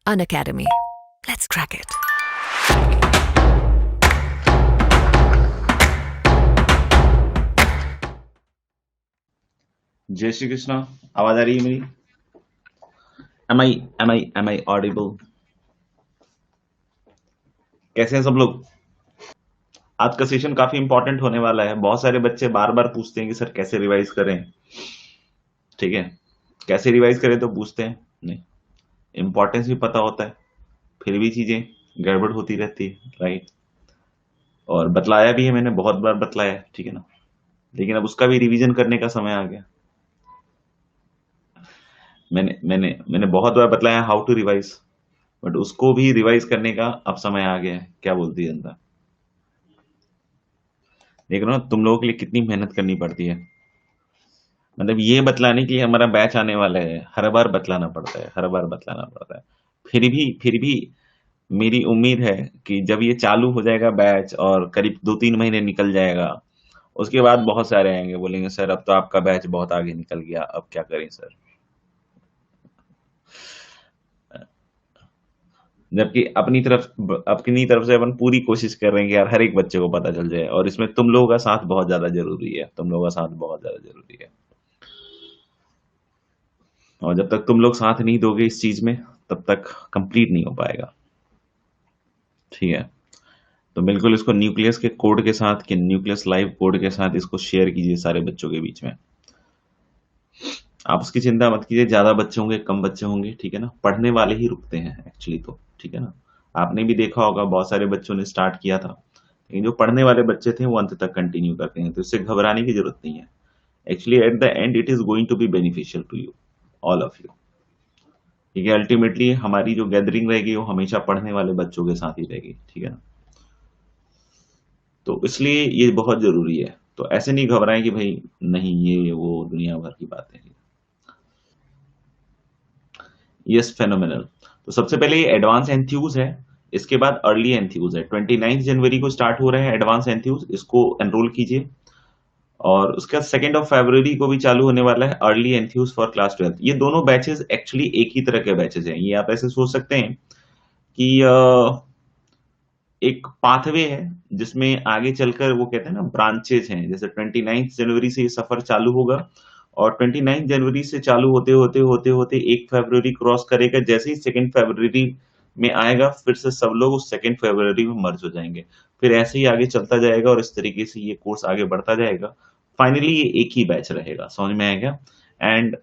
Unacademy. Let's crack it. जय श्री कृष्णा। आवाज आ रही है मेरी? Am I audible? कैसे हैं सब लोग? आज का सेशन काफी इंपॉर्टेंट होने वाला है। बहुत सारे बच्चे बार बार पूछते हैं कि सर कैसे रिवाइज करें। ठीक है, कैसे रिवाइज करें तो पूछते हैं, नहीं इंपॉर्टेंस भी पता होता है, फिर भी चीजें गड़बड़ होती रहती है, राइट। और बतलाया भी है, मैंने बहुत बार बतलाया है, ठीक है ना। लेकिन अब उसका भी रिवीजन करने का समय आ गया। मैंने बहुत बार बतलाया हाउ टू रिवाइज, बट उसको भी रिवाइज करने का अब समय आ गया है। क्या बोलती है जनता? देख रहे हो ना तुम लोगों के लिए कितनी मेहनत करनी पड़ती है। मतलब ये बतलाने के लिए हमारा बैच आने वाला है, हर बार बतलाना पड़ता है, हर बार बतलाना पड़ता है। फिर भी मेरी उम्मीद है कि जब ये चालू हो जाएगा बैच और करीब 2-3 महीने निकल जाएगा, उसके बाद बहुत सारे आएंगे बोलेंगे सर अब तो आपका बैच बहुत आगे निकल गया, अब क्या करें सर। जबकि अपनी तरफ से अपन पूरी कोशिश कर रहे हैं कि यार हर एक बच्चे को पता चल जाए, और इसमें तुम लोगों का साथ बहुत ज्यादा जरूरी है, तुम लोगों का साथ बहुत ज्यादा जरूरी है। और जब तक तुम लोग साथ नहीं दोगे इस चीज में, तब तक कंप्लीट नहीं हो पाएगा। ठीक है, तो बिल्कुल इसको न्यूक्लियस के कोड के साथ, कि न्यूक्लियस लाइव कोड के साथ इसको शेयर कीजिए सारे बच्चों के बीच में। आप उसकी चिंता मत कीजिए, ज्यादा बच्चे होंगे कम बच्चे होंगे, ठीक है ना, पढ़ने वाले ही रुकते हैं एक्चुअली तो, ठीक है ना। आपने भी देखा होगा बहुत सारे बच्चों ने स्टार्ट किया था, लेकिन जो पढ़ने वाले बच्चे थे वो अंत तक कंटिन्यू करते हैं, तो इससे घबराने की जरूरत नहीं है। Actually at the end it is going to be beneficial to you, all of you. ठीक है, अल्टीमेटली हमारी जो गैदरिंग रहेगी वो हमेशा पढ़ने वाले बच्चों के साथ ही रहेगी, ठीक है ना। तो इसलिए ये बहुत जरूरी है। तो ऐसे नहीं घबराएं कि भाई नहीं ये वो दुनिया भर की बातें हैं। Yes, phenomenal. तो सबसे पहले ये एडवांस एंथ्यूज है, इसके बाद अर्ली एंथ्यूज है। 29 जनवरी को स्टार्ट हो रहे हैं एडवांस एंथ्यूज, इसको एनरोल कीजिए। और उसके बाद 2 फरवरी को भी चालू होने वाला है अर्ली एंथ्यूज फॉर क्लास 12। ये दोनों बैचेस एक्चुअली एक ही तरह के बैचेस हैं। ये आप ऐसे सोच सकते हैं कि एक पाथवे है जिसमें आगे चलकर वो कहते हैं ना ब्रांचेस हैं। जैसे 29 जनवरी से ये सफर चालू होगा, और 29 जनवरी से चालू होते होते होते होते 1 फरवरी क्रॉस करेगा। जैसे ही 2 फरवरी में आएगा, फिर से सब लोग उस 2 फरवरी में मर्ज हो जाएंगे। फिर ऐसे ही आगे चलता जाएगा, और इस तरीके से ये कोर्स आगे बढ़ता जाएगा। फाइनली ये एक ही बैच रहेगा, समझ में आएगा। एंड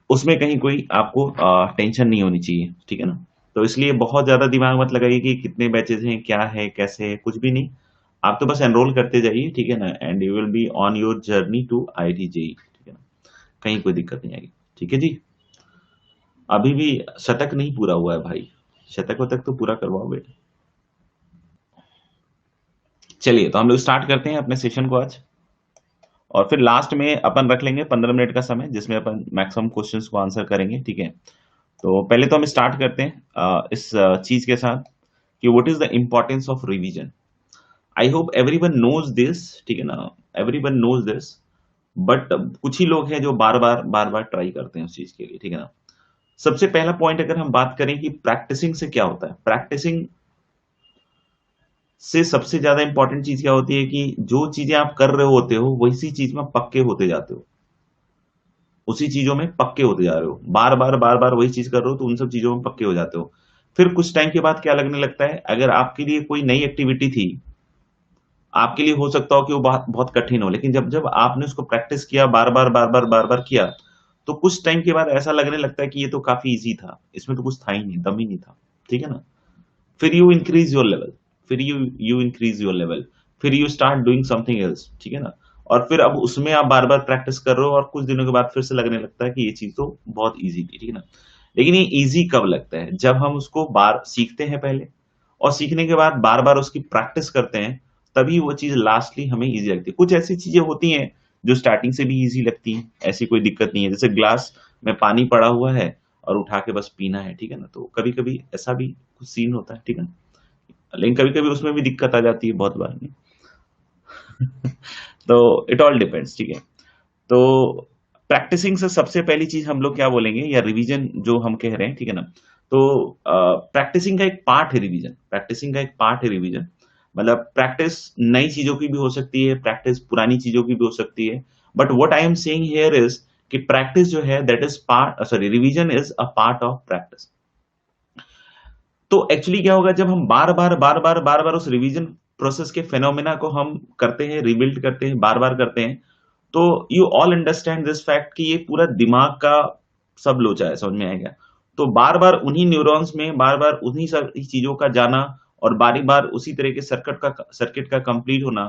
उसमें कहीं कोई आपको टेंशन नहीं होनी चाहिए, ठीक है ना। तो इसलिए बहुत ज्यादा दिमाग मत लगाइए कि कितने बैचेस हैं, क्या है, कैसे है, कुछ भी नहीं। आप तो बस एनरोल करते जाइए, ठीक है ना, and you will be on your journey to IIT JEE, ठीक है ना। कहीं कोई दिक्कत नहीं आएगी, ठीक है जी। अभी भी शतक नहीं पूरा हुआ है भाई, शतक वतक तो पूरा करवाओ बेटे। चलिए, तो हम लोग स्टार्ट करते हैं अपने सेशन को आज। और फिर लास्ट में अपन रख लेंगे 15 मिनट का समय, जिसमें अपन मैक्सिमम क्वेश्चंस को आंसर करेंगे, ठीक है। तो पहले तो हम स्टार्ट करते हैं इस चीज के साथ कि what is the importance of revision. I hope everyone knows this, ठीक है ना, एवरीवन नोज दिस। बट कुछ ही लोग हैं जो बार बार ट्राई करते हैं उस चीज के लिए, ठीक है ना। सबसे पहला पॉइंट अगर हम बात करें कि प्रैक्टिसिंग से क्या होता है, प्रैक्टिसिंग से सबसे ज्यादा इंपॉर्टेंट चीज क्या होती है कि जो चीजें आप कर रहे होते हो वैसी चीज में पक्के होते जाते हो, उसी चीजों में पक्के होते जा रहे हो, बार बार वही चीज कर रहे हो तो उन सब चीजों में पक्के हो जाते हो। फिर कुछ टाइम के बाद क्या लगने लगता है, अगर आपके लिए कोई नई एक्टिविटी थी, आपके लिए हो सकता हो कि वो बहुत बहुत कठिन हो, लेकिन जब जब आपने उसको प्रैक्टिस किया, बार बार किया, तो कुछ टाइम के बाद ऐसा लगने लगता है कि ये तो काफी इजी था, इसमें तो कुछ था ही नहीं, दम ही नहीं था, ठीक है ना। फिर यू इंक्रीज योर लेवल, फिर यू इंक्रीज योर लेवल, फिर you start doing something else, ठीक है ना। और फिर अब उसमें आप बार बार प्रैक्टिस कर रहे हो, और कुछ दिनों के बाद फिर से लगने लगता है कि ये चीज तो बहुत इजी थी, ठीक है ना। लेकिन ये इजी कब लगता है, जब हम उसको बार सीखते हैं पहले, और सीखने के बाद बार बार उसकी प्रैक्टिस करते हैं, तभी वो चीज लास्टली हमें इजी लगती है। कुछ ऐसी चीजें होती हैं जो स्टार्टिंग से भी इजी लगती हैं, ऐसी कोई दिक्कत नहीं है। जैसे ग्लास में पानी पड़ा हुआ है और उठा के बस पीना है, ठीक है ना, तो कभी कभी ऐसा भी कुछ सीन होता है, ठीक है। लेकिन कभी कभी उसमें भी दिक्कत आ जाती है, बहुत बार नहीं। तो इट ऑल डिपेंड्स, ठीक है। तो प्रैक्टिसिंग से सबसे पहली चीज हम लोग क्या बोलेंगे, या रिवीजन जो हम कह रहे हैं, ठीक है ना। तो प्रैक्टिसिंग का एक पार्ट है रिवीजन, प्रैक्टिसिंग का एक पार्ट है रिवीजन। मतलब प्रैक्टिस नई चीजों की भी हो सकती है, प्रैक्टिस पुरानी चीजों की भी हो सकती है। But what I am saying here is कि प्रैक्टिस जो है that is part, sorry, revision is a part of practice. तो एक्चुअली क्या होगा, जब हम बार बार उस रिवीजन प्रोसेस के फेनोमेना को हम करते हैं, रिबिल्ड करते हैं, बार बार करते हैं, तो you all understand this fact कि ये पूरा दिमाग का सब लोचा है, समझ में आएगा। तो बार बार उन्हीं न्यूरॉन्स में बार बार उन्हीं सारी चीजों का जाना और बारी बार उसी तरह के सर्किट का कंप्लीट होना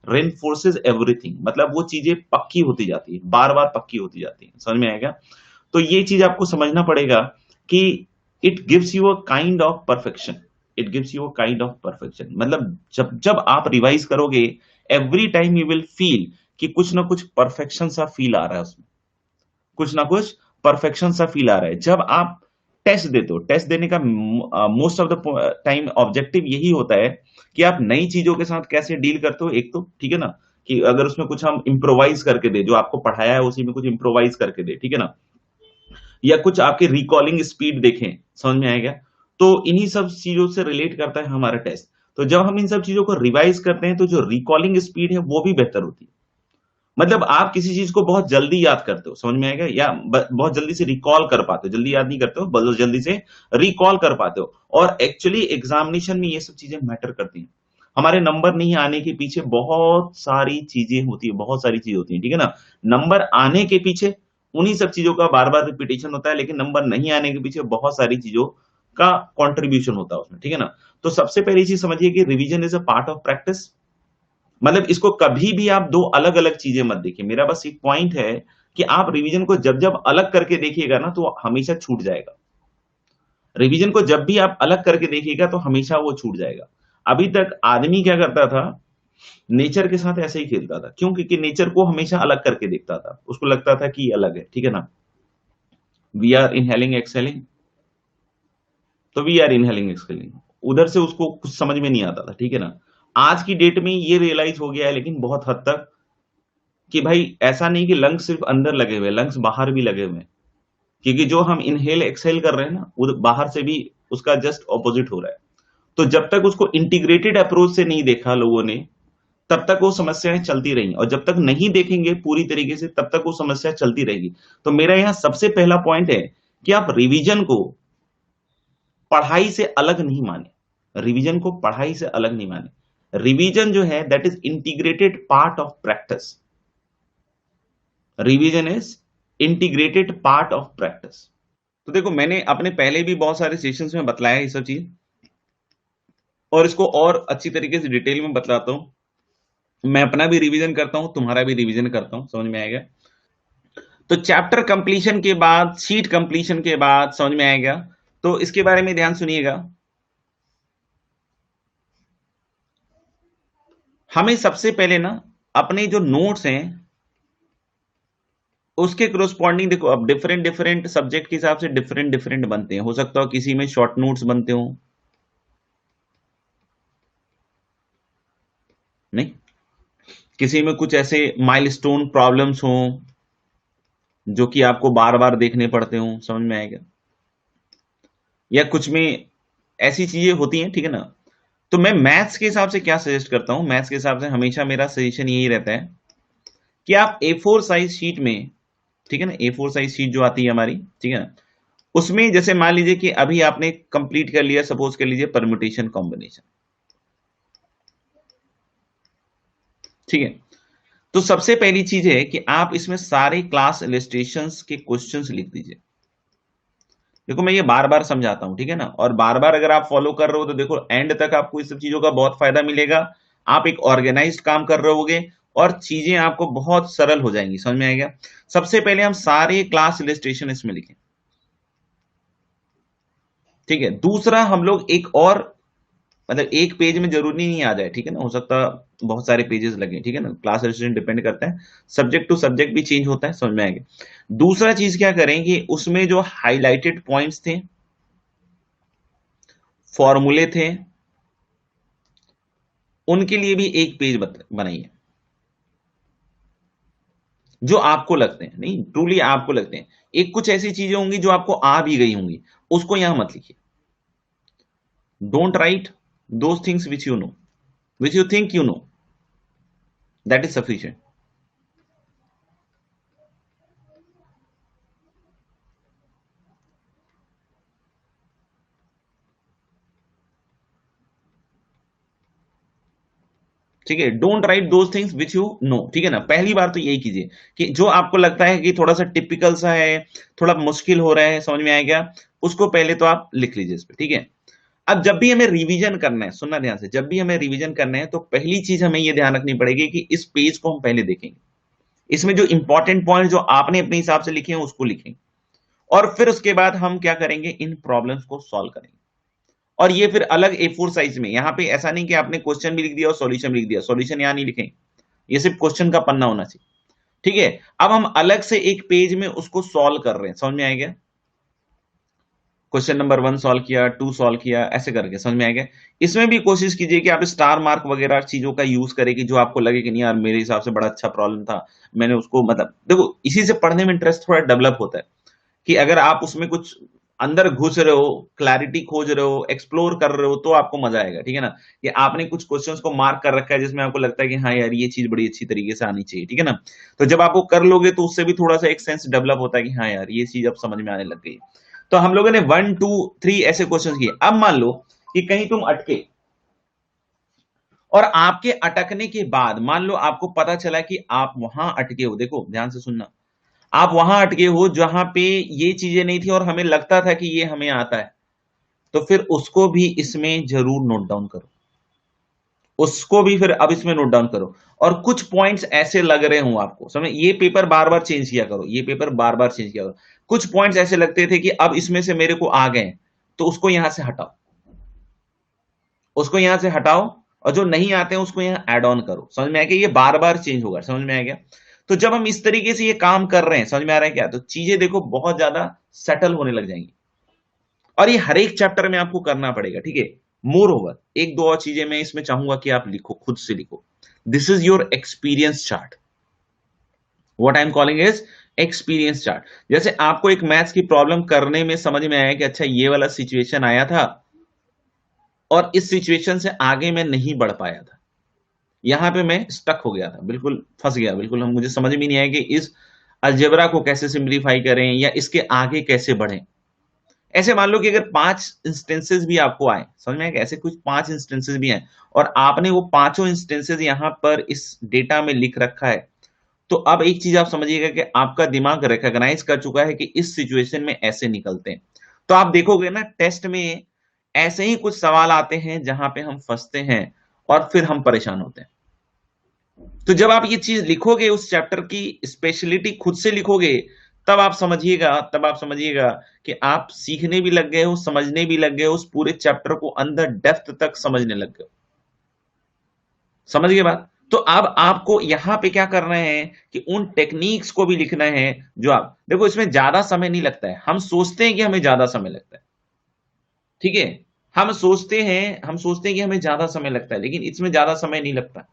रेनफोर्सेस एवरीथिंग, मतलब वो चीजें पक्की होती जाती है, बार बार पक्की होती जाती है, समझ में आएगा। तो ये चीज आपको समझना पड़ेगा कि it gives you a kind of perfection, it gives you a kind of perfection. मतलब जब जब आप रिवाइज करोगे, every time you will feel कि कुछ ना कुछ परफेक्शन सा फील आ रहा है उसमें, कुछ ना कुछ परफेक्शन सा फील आ रहा है। जब आप टेस्ट देते हो, टेस्ट देने का most of the time objective यही होता है कि आप नई चीजों के साथ कैसे डील करते हो, एक तो ठीक है ना, कि अगर उसमें कुछ हम इम्प्रोवाइज करके दे, जो आपको पढ़ाया है उसी में कुछ इम्प्रोवाइज करके दे, ठीक है ना, या कुछ आपके रिकॉलिंग स्पीड देखें, समझ में आएगा। तो इन्हीं सब चीजों से रिलेट करता है हमारा टेस्ट। तो जब हम इन सब चीजों को रिवाइज करते हैं तो जो रिकॉलिंग स्पीड है वो भी बेहतर होती है। मतलब आप किसी चीज को बहुत जल्दी याद करते हो, समझ में आएगा, या बहुत जल्दी से रिकॉल कर पाते हो, जल्दी याद नहीं करते हो, बहुत जल्दी से रिकॉल कर पाते हो। और एक्चुअली एग्जामिनेशन में ये सब चीजें मैटर करती हैं। हमारे नंबर नहीं आने के पीछे बहुत सारी चीजें होती है, बहुत सारी चीजें होती है, ठीक है ना। नंबर आने के पीछे उन्हीं सब चीजों का बार बार रिपीटेशन होता है, लेकिन नंबर नहीं आने के पीछे बहुत सारी चीजों का कॉन्ट्रीब्यूशन होता है उसमें, ठीक है ना। तो सबसे पहली चीज समझिए कि revision is a part of practice. मतलब इसको कभी भी आप दो अलग अलग चीजें मत देखिए। मेरा बस एक पॉइंट है कि आप रिवीजन को जब जब अलग करके देखिएगा ना तो हमेशा छूट जाएगा। रिवीजन को जब भी आप अलग करके देखिएगा तो हमेशा वो छूट जाएगा। अभी तक आदमी क्या करता था, नेचर के साथ ऐसे ही खेलता था। क्यों? क्योंकि नेचर को हमेशा अलग करके देखता था, उसको लगता था कि ये अलग है, ठीक है ना। वी आर इनहेलिंग एक्सहेलिंग, तो वी आर इनहेलिंग एक्सहेलिंग, उधर से उसको कुछ समझ में नहीं आता था, ठीक है ना। आज की डेट में ये रियलाइज हो गया है, लेकिन बहुत हद तक, कि भाई ऐसा नहीं कि लंग्स सिर्फ अंदर लगे हुए, लंग्स बाहर भी लगे हुए हैं। क्योंकि जो हम इनहेल एक्सहेल कर रहे हैं ना, वो बाहर से भी उसका जस्ट ऑपोजिट हो रहा है। तो जब तक उसको इंटीग्रेटेड अप्रोच से नहीं देखा लोगों ने, तब तक वो समस्याएं चलती रही, और जब तक नहीं देखेंगे पूरी तरीके से तब तक वो समस्या चलती रहेगी। तो मेरा यहां सबसे पहला पॉइंट है कि आप रिवीजन को पढ़ाई से अलग नहीं माने, रिवीजन को पढ़ाई से अलग नहीं माने। रिवीजन जो है that is integrated part of practice, revision is integrated part of practice. तो देखो, मैंने अपने पहले भी बहुत सारे सेशंस में बतलाया ये सब चीज, और इसको और अच्छी तरीके से डिटेल में बतलाता हूं। मैं अपना भी रिवीजन करता हूं, तुम्हारा भी रिवीजन करता हूं, समझ में आएगा। तो चैप्टर कंप्लीशन के बाद, शीट कंप्लीशन के बाद समझ में आएगा। तो इसके बारे में ध्यान सुनिएगा। हमें सबसे पहले ना अपने जो नोट्स हैं उसके क्रोस्पॉन्डिंग, देखो अब डिफरेंट डिफरेंट सब्जेक्ट के हिसाब से डिफरेंट डिफरेंट बनते हैं। हो सकता हो किसी में शॉर्ट नोट्स बनते हो, नहीं, किसी में कुछ ऐसे माइलस्टोन प्रॉब्लम्स हो जो कि आपको बार बार देखने पड़ते हो, समझ में आएगा। या कुछ में ऐसी चीजें होती हैं, ठीक है ना। तो मैं मैथ्स के हिसाब से क्या सजेस्ट करता हूं, मैथ्स के हिसाब से हमेशा मेरा सजेशन यही रहता है कि आप A4 साइज शीट में, ठीक है ना, A4 साइज शीट जो आती है हमारी, ठीक है ना, उसमें जैसे मान लीजिए कि अभी आपने कंप्लीट कर लिया, सपोज कर लीजिए परम्यूटेशन कॉम्बिनेशन, ठीक है। तो सबसे पहली चीज है कि आप इसमें सारे क्लास इलस्ट्रेशंस के क्वेश्चंस लिख दीजिए। देखो मैं ये बार बार समझाता हूं, ठीक है ना, और बार बार अगर आप फॉलो कर रहे हो तो देखो एंड तक आपको इस सब चीजों का बहुत फायदा मिलेगा। आप एक ऑर्गेनाइज्ड काम कर रहे होगे और चीजें आपको बहुत सरल हो जाएंगी, समझ में आएगा। सबसे पहले हम सारे क्लास इलस्ट्रेशन इसमें लिखें, ठीक है। दूसरा, हम लोग एक और, मतलब एक पेज में जरूरी नहीं आ जाए, ठीक है ना, हो सकता बहुत सारे पेजेस लगे, ठीक है ना, क्लास रजिस्ट्रेशन डिपेंड करता है, सब्जेक्ट टू सब्जेक्ट भी चेंज होता है, समझ में आएगा। दूसरा चीज क्या करेंगे, उसमें जो हाईलाइटेड पॉइंट्स थे, फॉर्मूले थे, उनके लिए भी एक पेज बनाइए। जो आपको लगते हैं, नहीं ट्रूली आपको लगते हैं। एक कुछ ऐसी चीजें होंगी जो आपको आ भी गई होंगी, उसको यहां मत लिखिए। Don't write those things which you know, which you think you know, that is sufficient. ठीक है, don't write those things which you know, ठीक है ना। पहली बार तो यही कीजिए कि जो आपको लगता है कि थोड़ा सा टिपिकल सा है, थोड़ा मुश्किल हो रहा है, समझ में आएगा, उसको पहले तो आप लिख लीजिए इस पे, ठीक है। अब जब भी हमें रिवीजन करना है, सुनना ध्यान से, जब भी हमें रिवीजन करना है तो पहली चीज हमें यह ध्यान रखनी पड़ेगी कि इस पेज को हम पहले देखेंगे, इसमें जो इंपॉर्टेंट पॉइंट जो आपने अपने हिसाब से लिखे हैं उसको लिखेंगे, और फिर उसके बाद हम क्या करेंगे, इन प्रॉब्लम्स को सॉल्व करेंगे। और ये फिर अलग A4 साइज में, यहां पे ऐसा नहीं कि आपने क्वेश्चन भी लिख दिया और सॉल्यूशन भी लिख दिया, सॉल्यूशन यहां नहीं लिखेंगे, ये सिर्फ क्वेश्चन का पन्ना होना चाहिए, ठीक है। अब हम अलग से एक पेज में उसको सॉल्व कर रहे हैं, समझ में आएगा। क्वेश्चन नंबर 1 सॉल्व किया, 2 सॉल्व किया, ऐसे करके, समझ में आएगा। इसमें भी कोशिश कीजिए कि आप स्टार मार्क वगैरह चीजों का यूज करें कि जो आपको लगे कि नहीं यार मेरे हिसाब से बड़ा अच्छा प्रॉब्लम था, मैंने उसको, मतलब देखो इसी से पढ़ने में इंटरेस्ट थोड़ा डेवलप होता है कि अगर आप उसमें कुछ अंदर घुस रहे हो, क्लैरिटी खोज रहे हो, एक्सप्लोर कर रहे हो, तो आपको मजा आएगा, ठीक है ना। कि आपने कुछ क्वेश्चंस को मार्क कर रखा है जिसमें आपको लगता है कि हाँ यार ये चीज बड़ी अच्छी तरीके से आनी चाहिए, ठीक है ना। तो जब आप वो कर लोगे तो उससे भी थोड़ा सा एक सेंस डेवलप होता है कि हाँ यार ये चीज अब समझ में आने लग गई। तो हम लोगों ने 1 2 3 ऐसे क्वेश्चन किए। अब मान लो कि कहीं तुम अटके, और आपके अटकने के बाद मान लो आपको पता चला कि आप वहां अटके हो, देखो ध्यान से सुनना, आप वहां अटके हो जहां पे ये चीजें नहीं थी और हमें लगता था कि ये हमें आता है, तो फिर उसको भी इसमें जरूर नोट डाउन करो, उसको भी फिर अब इसमें नोट डाउन करो। और कुछ पॉइंट्स ऐसे लग रहे हो आपको, समझ, ये पेपर बार बार चेंज किया करो, ये पेपर बार बार चेंज किया करो। कुछ पॉइंट्स ऐसे लगते थे कि अब इसमें से मेरे को आ गए, तो उसको यहां से हटाओ, उसको यहां से हटाओ, और जो नहीं आते हैं उसको यहां ऐड ऑन करो, समझ में आ गया। ये बार बार चेंज होगा, समझ में आ गया। तो जब हम इस तरीके से ये काम कर रहे हैं, समझ में आ रहा है क्या, तो चीजें देखो बहुत ज्यादा सेटल होने लग जाएंगी। और ये हर एक चैप्टर में आपको करना पड़ेगा, ठीक है। मोर ओवर एक दो और चीजें मैं इसमें चाहूंगा कि आप लिखो, खुद से लिखो। This is your experience chart, what I am calling is experience chart. जैसे आपको एक मैथ्स की प्रॉब्लम करने में समझ में आया कि अच्छा ये वाला सिचुएशन आया था, और इस सिचुएशन से आगे मैं नहीं बढ़ पाया था, यहां पे मैं स्टक हो गया था, बिल्कुल फंस गया, बिल्कुल हम, मुझे समझ में नहीं आया कि इस अलजेब्रा को कैसे सिंप्लीफाई करें या इसके आगे कैसे बढ़ें। ऐसे मान लो कि अगर 5 इंस्टेंसेस भी आपको आए, समझ में आए, ऐसे कुछ 5 इंस्टेंसेस भी आए, और आपने वो पांचों इंस्टेंसेस यहां पर इस डेटा में लिख रखा है, तो अब एक चीज आप समझिएगा कि आपका दिमाग रिकॉग्नाइज कर चुका है कि इस सिचुएशन में ऐसे निकलते हैं। तो आप देखोगे ना टेस्ट में ऐसे ही कुछ सवाल आते हैं जहां पे हम फंसते हैं और फिर हम परेशान होते हैं। तो जब आप ये चीज लिखोगे, उस चैप्टर की स्पेशलिटी खुद से लिखोगे, तब आप समझिएगा कि आप सीखने भी लग गए हो, समझने भी लग गए हो, उस पूरे चैप्टर को अंदर डेप्थ तक समझने लग गए हो। समझ गए बात। तो अब आपको यहां पे क्या करना है कि उन टेक्निक्स को भी लिखना है जो आप देखो, इसमें ज्यादा समय नहीं लगता है, हम सोचते हैं कि हमें ज्यादा समय लगता है, ठीक है। हम सोचते हैं कि हमें ज्यादा समय लगता है, लेकिन इसमें ज्यादा समय नहीं लगता।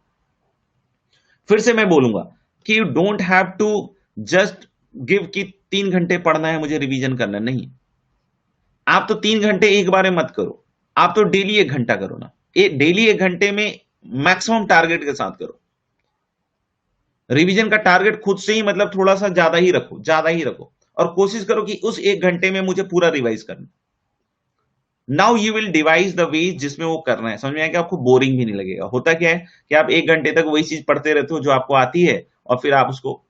फिर से मैं बोलूंगा कि you don't have to just give कि 3 घंटे पढ़ना है, मुझे रिवीजन करना है, नहीं। आप तो 3 घंटे एक बार में मत करो, आप तो डेली 1 घंटा करो ना, डेली 1 घंटे में मैक्सिमम टारगेट के साथ करो। रिवीजन का टारगेट खुद से ही मतलब थोड़ा सा ज्यादा ही रखो, ज्यादा ही रखो, और कोशिश करो कि उस 1 घंटे में मुझे पूरा रिवाइज करना। Now you will device the way जिसमें वो करना है, समझ में आया कि आपको बोरिंग भी नहीं लगेगा। होता क्या है कि आप 1 घंटे तक वही चीज पढ़ते रहते हो जो आपको आती है, और फिर आप उसको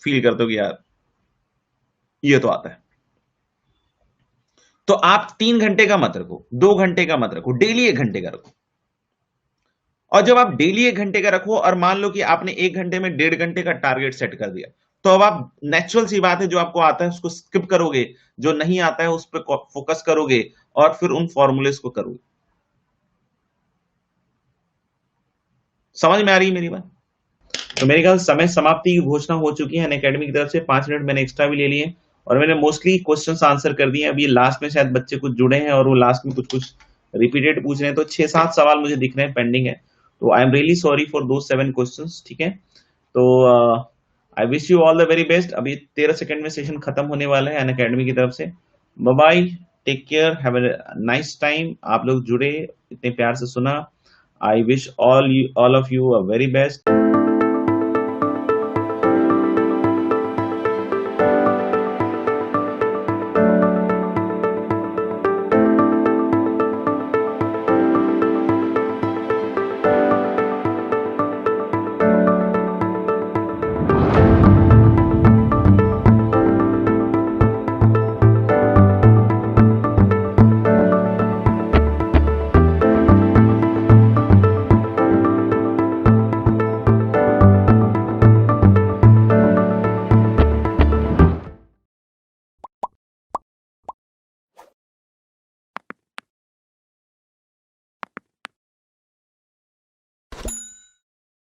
फील करते हो कि यार ये तो आता है। तो आप 3 घंटे का मत रखो, 2 घंटे का मत रखो, डेली 1 घंटे का रखो। और जब आप डेली 1 घंटे का रखो, और मान लो कि आपने 1 घंटे में 1.5 घंटे का टारगेट सेट कर दिया, तो अब आप, नेचुरल सी बात है, जो आपको आता है उसको स्किप करोगे, जो नहीं आता है उस पर फोकस करोगे, और फिर उन फॉर्मूलेस को करोगे। समझ में आ रही है मेरी बात। तो मेरे ख्याल समय समाप्ति की घोषणा हो चुकी है अनअकैडमी की तरफ से। 5 मिनट मैंने एक्स्ट्रा भी ले लिए, और मैंने मोस्टली क्वेश्चंस आंसर कर दिए। अभी लास्ट में शायद बच्चे कुछ जुड़े हैं और वो लास्ट में कुछ कुछ रिपीटेड पूछ रहे हैं, तो 6-7 सवाल मुझे दिख रहे हैं पेंडिंग है। तो I am really sorry for दो 7 क्वेश्चंस, ठीक है। तो I wish you all the very best. अभी 13 सेकंड में सेशन खत्म होने वाला है अनअकैडमी की तरफ से। Bye bye, take care, have a nice time. आप लोग जुड़े, इतने प्यार से सुना। I wish all of you a very best.